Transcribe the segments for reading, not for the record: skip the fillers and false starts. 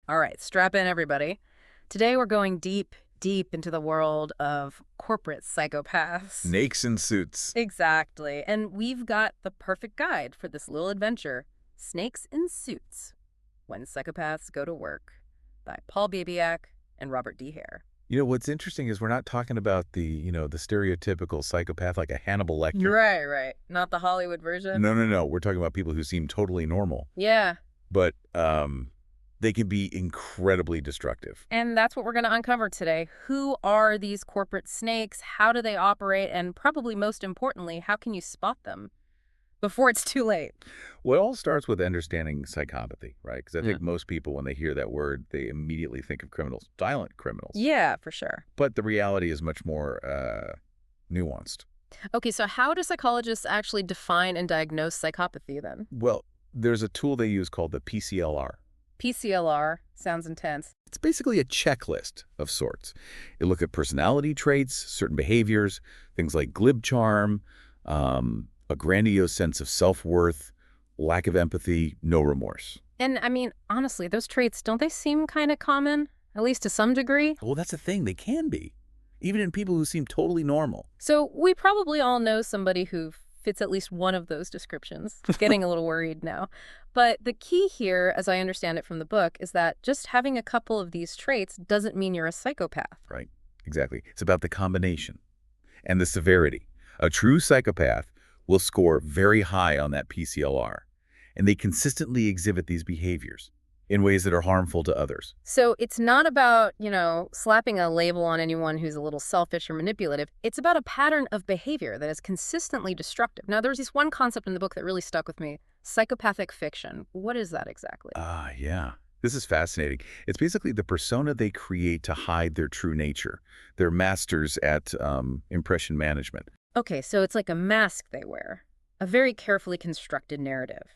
All right, strap in, everybody. Today we're going deep, deep into the world of corporate psychopaths. Snakes in suits. Exactly. And we've got the perfect guide for this little adventure, Snakes in Suits, When Psychopaths Go to Work, by Paul Babiak and Robert D. Hare. What's interesting is we're not talking about the stereotypical psychopath like a Hannibal Lecter. Right, right. Not the Hollywood version? No, no, no. We're talking about people who seem totally normal, Yeah. but they can be incredibly destructive. And that's what we're going to uncover today. Who are these corporate snakes? How do they operate? And probably most importantly, how can you spot them before it's too late? Well, it all starts with understanding psychopathy, right? Because I Yeah. think most people, when they hear that word, they immediately think of criminals, violent criminals. Yeah, for sure. But the reality is much more nuanced. Okay, so how do psychologists actually define and diagnose psychopathy then? Well, there's a tool they use called the PCLR. PCLR sounds intense. It's basically a checklist of sorts. It looks at personality traits, certain behaviors, things like glib charm, a grandiose sense of self-worth, lack of empathy, no remorse. And I mean, honestly, those traits, don't they seem kind of common? At least to some degree? Well, that's the thing. They can be, even in people who seem totally normal. So we probably all know somebody who fits at least one of those descriptions. Getting a little worried now. But the key here, as I understand it from the book, is that just having a couple of these traits doesn't mean you're a psychopath. Right. Exactly. It's about the combination and the severity. A true psychopath will score very high on that PCLR, and they consistently exhibit these behaviors in ways that are harmful to others. So it's not about, slapping a label on anyone who's a little selfish or manipulative. It's about a pattern of behavior that is consistently destructive. Now, there's this one concept in the book that really stuck with me, psychopathic fiction. What is that exactly? Yeah. This is fascinating. It's basically the persona they create to hide their true nature. They're masters at impression management. Okay, so it's like a mask they wear, a very carefully constructed narrative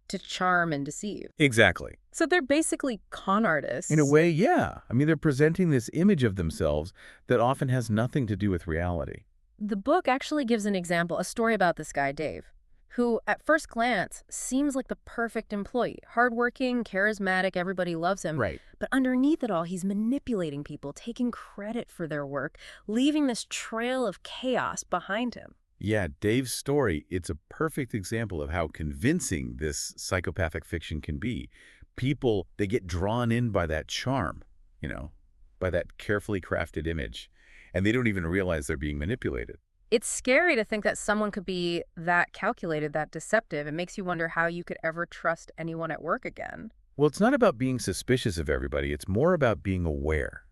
to charm and deceive. Exactly. So they're basically con artists. In a way, yeah. I mean, they're presenting this image of themselves that often has nothing to do with reality. The book actually gives an example, a story about this guy, Dave, who at first glance seems like the perfect employee. Hardworking, charismatic, everybody loves him. Right. But underneath it all, he's manipulating people, taking credit for their work, leaving this trail of chaos behind him. Yeah, Dave's story, it's a perfect example of how convincing this psychopathic fiction can be. People, they get drawn in by that charm, by that carefully crafted image, and they don't even realize they're being manipulated. It's scary to think that someone could be that calculated, that deceptive. It makes you wonder how you could ever trust anyone at work again. Well, it's not about being suspicious of everybody. It's more about being aware,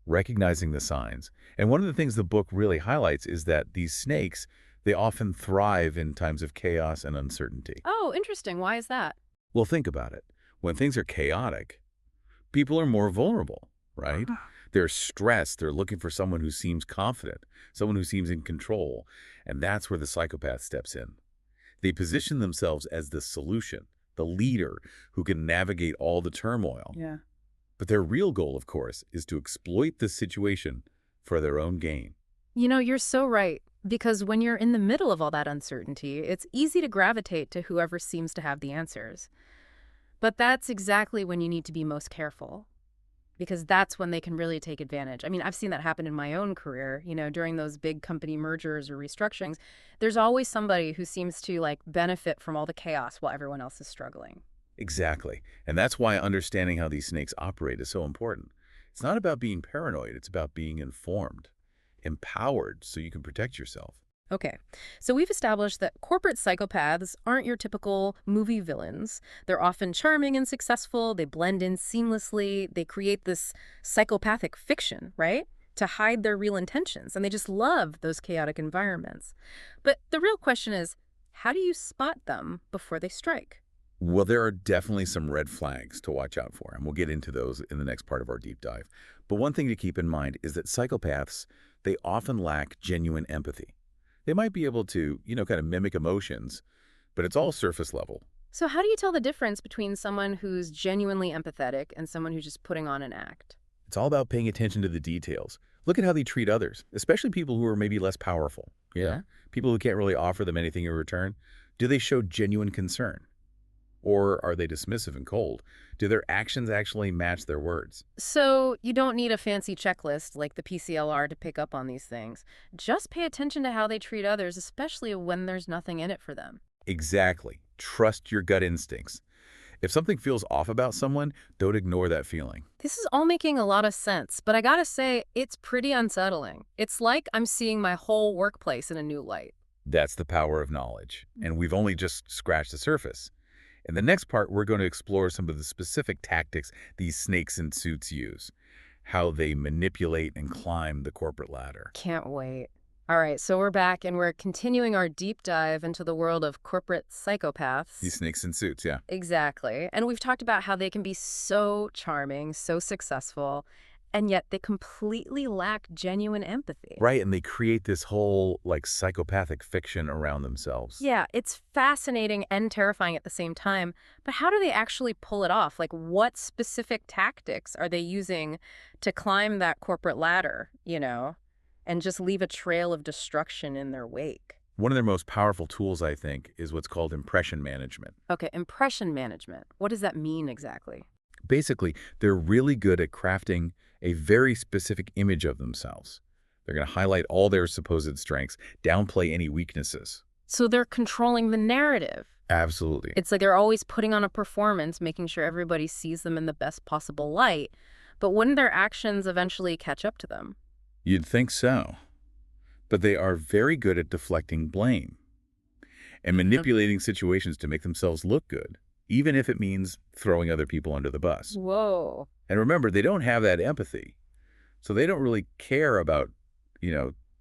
recognizing the signs. And one of the things the book really highlights is that these snakes, they often thrive in times of chaos and uncertainty. Oh, interesting. Why is that? Well, think about it. When things are chaotic, people are more vulnerable, right? They're stressed. They're looking for someone who seems confident, someone who seems in control. And that's where the psychopath steps in. They position themselves as the solution, the leader who can navigate all the turmoil. Yeah. But their real goal, of course, is to exploit the situation for their own gain. You're so right. Because when you're in the middle of all that uncertainty, it's easy to gravitate to whoever seems to have the answers. But that's exactly when you need to be most careful, because that's when they can really take advantage. I mean, I've seen that happen in my own career, during those big company mergers or restructurings. There's always somebody who seems to benefit from all the chaos while everyone else is struggling. Exactly. And that's why understanding how these snakes operate is so important. It's not about being paranoid. It's about being informed, empowered so you can protect yourself. Okay, so we've established that corporate psychopaths aren't your typical movie villains. They're often charming and successful. They blend in seamlessly. They create this psychopathic fiction, right, to hide their real intentions. And they just love those chaotic environments. But the real question is, how do you spot them before they strike? Well, there are definitely some red flags to watch out for, and we'll get into those in the next part of our deep dive. But one thing to keep in mind is that psychopaths, they often lack genuine empathy. They might be able to, kind of mimic emotions, but it's all surface level. So how do you tell the difference between someone who's genuinely empathetic and someone who's just putting on an act? It's all about paying attention to the details. Look at how they treat others, especially people who are maybe less powerful. Yeah. People who can't really offer them anything in return. Do they show genuine concern? Or are they dismissive and cold? Do their actions actually match their words? So you don't need a fancy checklist like the PCLR to pick up on these things. Just pay attention to how they treat others, especially when there's nothing in it for them. Exactly. Trust your gut instincts. If something feels off about someone, don't ignore that feeling. This is all making a lot of sense, but I gotta say, it's pretty unsettling. It's like I'm seeing my whole workplace in a new light. That's the power of knowledge. And we've only just scratched the surface. In the next part, we're going to explore some of the specific tactics these snakes in suits use, how they manipulate and climb the corporate ladder. Can't wait. All right, so we're back and we're continuing our deep dive into the world of corporate These psychopaths. snakes in suits, yeah. Exactly. And we've talked about how they can be so charming, so successful, and yet they completely lack genuine empathy. Right, and they create this whole, like, psychopathic fiction around themselves. Yeah, it's fascinating and terrifying at the same time, but how do they actually pull it off? Like, what specific tactics are they using to climb that corporate ladder, and just leave a trail of destruction in their wake? One of their most powerful tools, I think, is what's called impression management. Okay, impression management. What does that mean exactly? Basically, they're really good at crafting a very specific image of themselves. They're going to highlight all their supposed strengths, downplay any weaknesses. So they're controlling the narrative. Absolutely. It's like they're always putting on a performance, making sure everybody sees them in the best possible light. But wouldn't their actions eventually catch up to them? You'd think so. But they are very good at deflecting blame and manipulating situations to make themselves look good, even if it means throwing other people under the bus. Whoa. And remember, they don't have that empathy. So they don't really care about,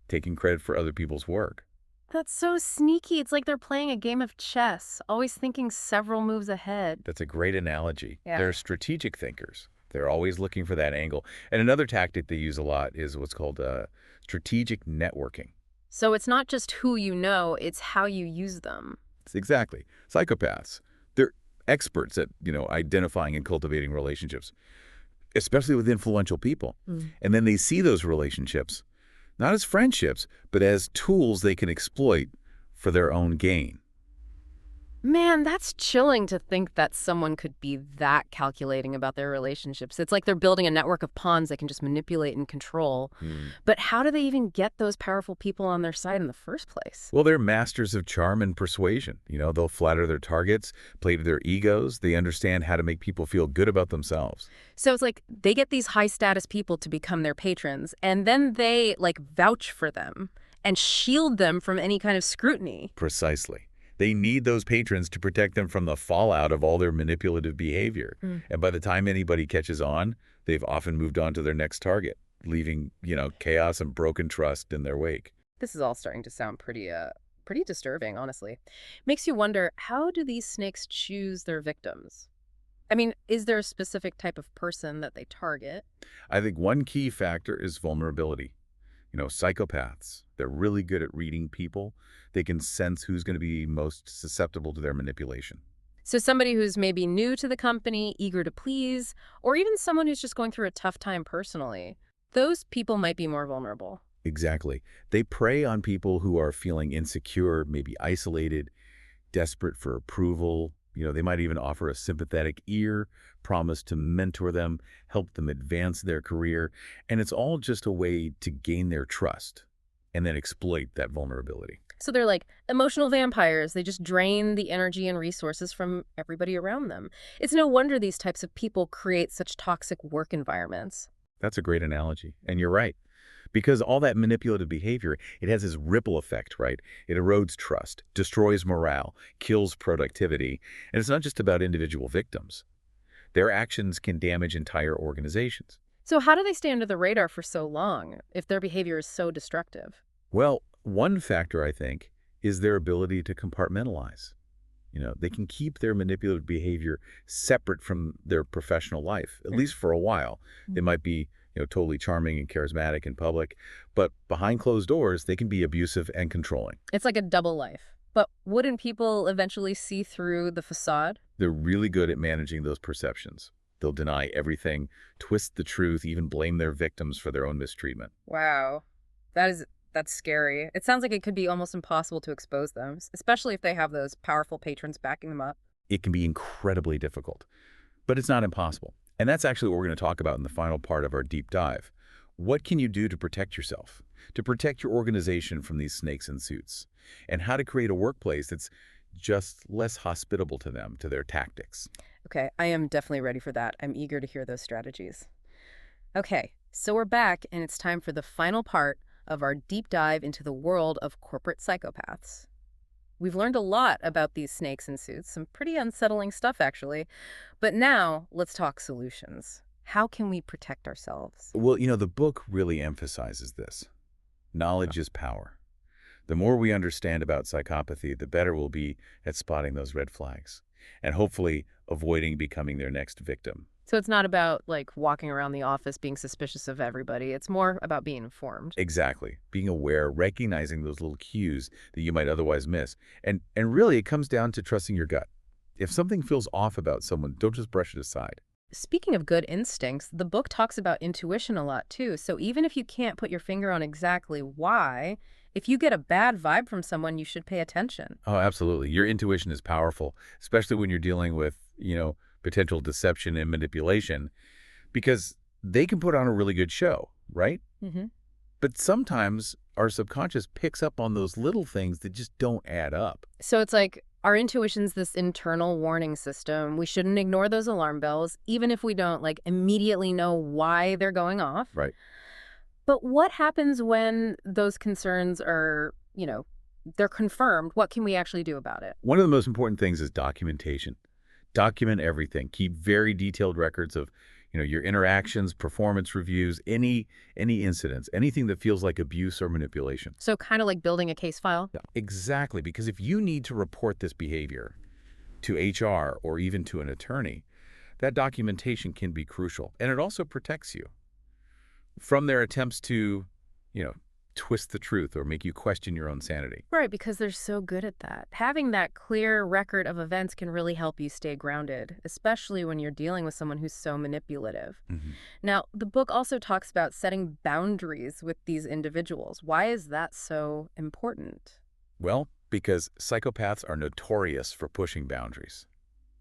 taking credit for other people's work. That's so sneaky. It's like they're playing a game of chess, always thinking several moves ahead. That's a great analogy. Yeah. They're strategic thinkers. They're always looking for that angle. And another tactic they use a lot is what's called strategic networking. So it's not just who you know, it's how you use them. It's exactly. Psychopaths. They're experts at, identifying and cultivating relationships, especially with influential people. And then they see those relationships not as friendships, but as tools they can exploit for their own gain. Man, that's chilling to think that someone could be that calculating about their relationships. It's like they're building a network of pawns they can just manipulate and control. But how do they even get those powerful people on their side in the first place? Well, they're masters of charm and persuasion. They'll flatter their targets, play to their egos. They understand how to make people feel good about themselves. So it's like they get these high-status people to become their patrons, and then they, vouch for them and shield them from any kind of scrutiny. Precisely. They need those patrons to protect them from the fallout of all their manipulative behavior. And by the time anybody catches on, they've often moved on to their next target, leaving, chaos and broken trust in their wake. This is all starting to sound pretty disturbing, honestly. Makes you wonder, how do these snakes choose their victims? I mean, is there a specific type of person that they target? I think one key factor is vulnerability. Psychopaths, they're really good at reading people. They can sense who's going to be most susceptible to their manipulation. So somebody who's maybe new to the company, eager to please, or even someone who's just going through a tough time personally, those people might be more vulnerable. Exactly. They prey on people who are feeling insecure, maybe isolated, desperate for approval. They might even offer a sympathetic ear, promise to mentor them, help them advance their career. And it's all just a way to gain their trust and then exploit that vulnerability. So they're like emotional vampires. They just drain the energy and resources from everybody around them. It's no wonder these types of people create such toxic work environments. That's a great analogy. And you're right. Because all that manipulative behavior, it has this ripple effect, right? It erodes trust, destroys morale, kills productivity. And it's not just about individual victims. Their actions can damage entire organizations. So how do they stay under the radar for so long if their behavior is so destructive? Well, one factor, I think, is their ability to compartmentalize. They can keep their manipulative behavior separate from their professional life, at least for a while. They might be totally charming and charismatic in public, but behind closed doors, they can be abusive and controlling. It's like a double life. But wouldn't people eventually see through the facade? They're really good at managing those perceptions. They'll deny everything, twist the truth, even blame their victims for their own mistreatment. Wow. That's scary. It sounds like it could be almost impossible to expose them, especially if they have those powerful patrons backing them up. It can be incredibly difficult, but it's not impossible. And that's actually what we're going to talk about in the final part of our deep dive. What can you do to protect yourself, to protect your organization from these snakes in suits, and how to create a workplace that's just less hospitable to them, to their tactics? Okay, I am definitely ready for that. I'm eager to hear those strategies. Okay, so we're back, and it's time for the final part of our deep dive into the world of corporate psychopaths. We've learned a lot about these snakes in suits, some pretty unsettling stuff, actually. But now, let's talk solutions. How can we protect ourselves? Well, the book really emphasizes this. Knowledge is power. The more we understand about psychopathy, the better we'll be at spotting those red flags and hopefully avoiding becoming their next victim. So it's not about, like, walking around the office being suspicious of everybody. It's more about being informed. Exactly. Being aware, recognizing those little cues that you might otherwise miss. And really, it comes down to trusting your gut. If something feels off about someone, don't just brush it aside. Speaking of good instincts, the book talks about intuition a lot too. So even if you can't put your finger on exactly why, if you get a bad vibe from someone, you should pay attention. Oh, absolutely. Your intuition is powerful, especially when you're dealing with, potential deception and manipulation, because they can put on a really good show, right? hmm But sometimes our subconscious picks up on those little things that just don't add up. So it's like our intuition's this internal warning system. We shouldn't ignore those alarm bells, even if we don't like immediately know why they're going off. Right. But what happens when those concerns are, they're confirmed? What can we actually do about it? One of the most important things is documentation. Document everything. Keep very detailed records of, your interactions, performance reviews, any incidents, anything that feels like abuse or manipulation. So kind of like building a case file? Yeah. Exactly, because if you need to report this behavior to HR or even to an attorney, that documentation can be crucial. And it also protects you from their attempts to, twist the truth or make you question your own sanity. Right, because they're so good at that. Having that clear record of events can really help you stay grounded, especially when you're dealing with someone who's so manipulative. Mhm. Now, the book also talks about setting boundaries with these individuals. Why is that so important? Well, because psychopaths are notorious for pushing boundaries.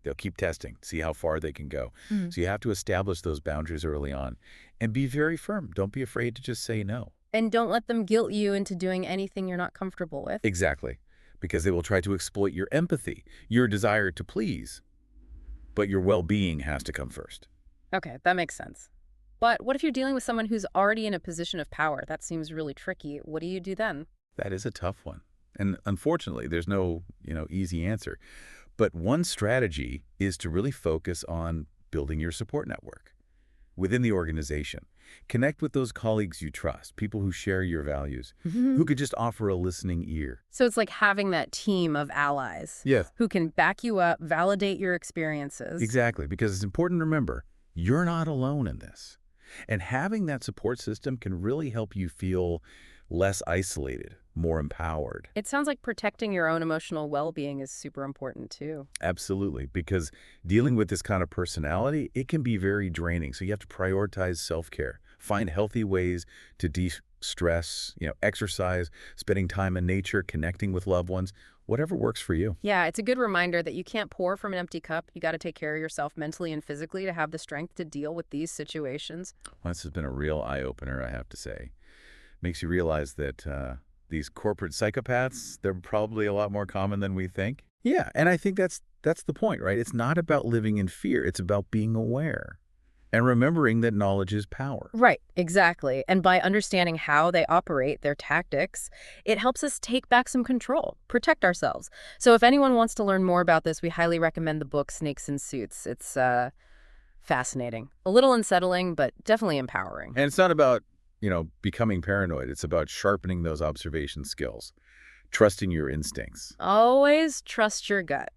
They'll keep testing, see how far they can go. Mm. So you have to establish those boundaries early on and be very firm. Don't be afraid to just say no. And don't let them guilt you into doing anything you're not comfortable with. Exactly, because they will try to exploit your empathy, your desire to please. But your well-being has to come first. Okay, that makes sense. But what if you're dealing with someone who's already in a position of power? That seems really tricky. What do you do then? That is a tough one. And unfortunately, there's no, easy answer. But one strategy is to really focus on building your support network within the organization. Connect with those colleagues you trust, people who share your values, who could just offer a listening ear. So it's like having that team of allies Yes. who can back you up, validate your experiences. Exactly, because it's important to remember, you're not alone in this. And having that support system can really help you feel less isolated, more empowered. It sounds like protecting your own emotional well-being is super important too. Absolutely, because dealing with this kind of personality, it can be very draining. So you have to prioritize self-care, find healthy ways to de-stress, exercise, spending time in nature, connecting with loved ones, whatever works for you. Yeah, it's a good reminder that you can't pour from an empty cup. You got to take care of yourself mentally and physically to have the strength to deal with these situations. Well, this has been a real eye-opener, I have to say. Makes you realize that these corporate psychopaths, they're probably a lot more common than we think. Yeah, and I think that's the point, right? It's not about living in fear. It's about being aware and remembering that knowledge is power. Right, exactly. And by understanding how they operate, their tactics, it helps us take back some control, protect ourselves. So if anyone wants to learn more about this, we highly recommend the book Snakes in Suits. It's fascinating, a little unsettling, but definitely empowering. And it's not about, becoming paranoid. It's about sharpening those observation skills, trusting your instincts. Always trust your gut.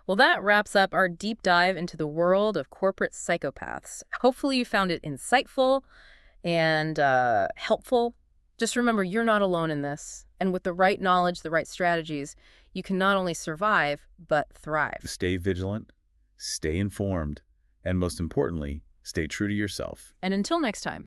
Well, that wraps up our deep dive into the world of corporate psychopaths. Hopefully you found it insightful and helpful. Just remember, you're not alone in this. And with the right knowledge, the right strategies, you can not only survive, but thrive. Stay vigilant, stay informed, and most importantly, stay true to yourself. And until next time.